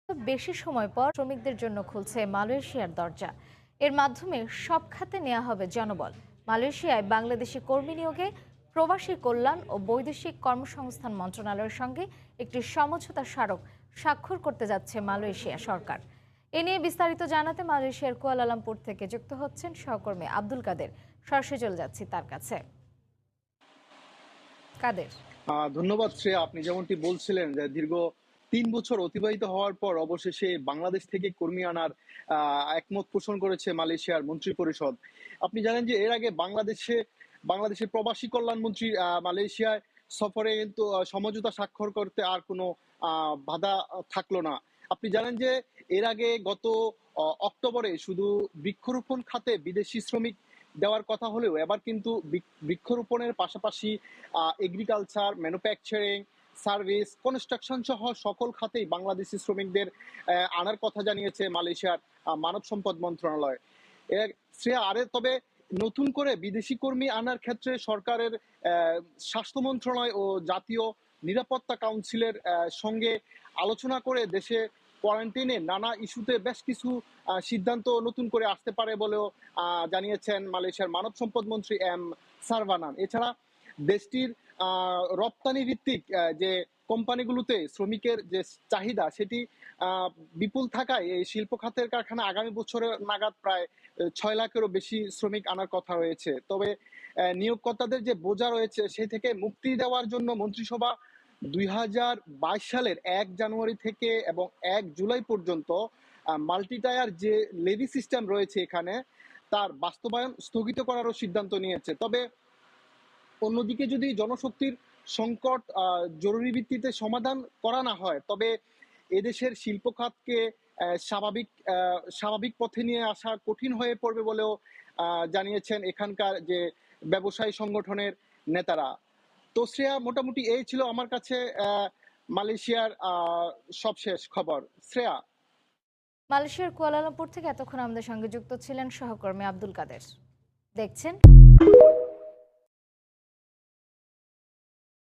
বেশি সময় পর শ্রমিকদের জন্য খুলছে মালয়েশিয়ার দরজা। এর মাধ্যমে সব খাতে নেওয়া হবে জনবল। মালয়েশিয়ায় বাংলাদেশি কর্মী নিয়োগে প্রবাসী কল্যাণ ও বৈদেশিক কর্মসংস্থান মন্ত্রণালয়ের সঙ্গে একটি সমঝোতা স্মারক স্বাক্ষর করতে যাচ্ছে মালয়েশিয়া সরকার। এ নিয়ে বিস্তারিত জানাতে মালয়েশিয়ার কুয়ালালামপুর থেকে যুক্ত হচ্ছেন সহকর্মী আব্দুল কাদের। সরাসরি চলে যাচ্ছি তার কাছে। কাদের, ধন্যবাদ শ্রেয়া। আপনি যেমনটি বলছিলেন যে দীর্ঘ ৩ বছর অতিবাহিত হওয়ার পর অবশেষে বাংলাদেশ থেকে কর্মী আনার একমত পোষণ করেছে মালয়েশিয়ার মন্ত্রী পরিষদ। আপনি জানেন যে এর আগে বাংলাদেশের প্রবাসী কল্যাণ মন্ত্রী মালয়েশিয়ায় সফরে কিন্তু সমঝোতা স্বাক্ষর করতে আর কোনো বাধা থাকলো না। আপনি জানেন যে এর আগে গত অক্টোবরে শুধু বৃক্ষরোপণ খাতে বিদেশি শ্রমিক দেওয়ার কথা হলেও এবার কিন্তু বৃক্ষরোপণের পাশাপাশি এগ্রিকালচার, ম্যানুফ্যাকচারিং, সার্ভিস, কনস্ট্রাকশন সহ সকল খাতেই বাংলাদেশি শ্রমিকদের আনার কথা জানিয়েছে মালয়েশিয়ার মানব সম্পদ মন্ত্রণালয়। শ্রেয়া, তবে নতুন করে বিদেশি কর্মী আনার ক্ষেত্রে সরকারের স্বাস্থ্য মন্ত্রণালয় ও জাতীয় নিরাপত্তা কাউন্সিলের সঙ্গে আলোচনা করে দেশে কোয়ারেন্টাইনে নানা ইস্যুতে বেশ কিছু সিদ্ধান্ত নতুন করে আসতে পারে বলেও জানিয়েছেন মালয়েশিয়ার মানব সম্পদ মন্ত্রী এম সারভানান। এছাড়া দেশটির রপ্তানি ভিত্তিক যে কোম্পানিগুলোতে শ্রমিকের যে চাহিদা সেটি বিপুল থাকায় এই শিল্প খাতের কারখানা আগামী বছরের নাগাদ প্রায় ৬ লাখেরও বেশি শ্রমিক আনার কথা রয়েছে। তবে নিয়োগকর্তাদের যে বোঝা রয়েছে সে থেকে মুক্তি দেওয়ার জন্য মন্ত্রিসভা ২০২২ সালের ১ জানুয়ারি থেকে এবং ১ জুলাই পর্যন্ত মাল্টি টায়ার যে লেভি সিস্টেম রয়েছে এখানে তার বাস্তবায়ন স্থগিত করারও সিদ্ধান্ত নিয়েছে। তবে অন্যদিকে যদি জনশক্তির সংকট জরুরি ভিত্তিতে সমাধান করা না হয় তবে এদেশের শিল্প খাতকে স্বাভাবিক পথে নিয়ে আসা কঠিন হয়ে পড়বে বলেও জানিয়েছেন এখানকার যে ব্যবসায়ী সংগঠনের নেতারা। তো শ্রেয়া, মোটামুটি এই ছিল আমার কাছে মালয়েশিয়ার সবশেষ খবর। শ্রেয়া। মালয়েশিয়ার কুয়ালালামপুর থেকে এতক্ষণ আমাদের সঙ্গে যুক্ত ছিলেন সহকর্মী আব্দুল কাদের। দেখছেন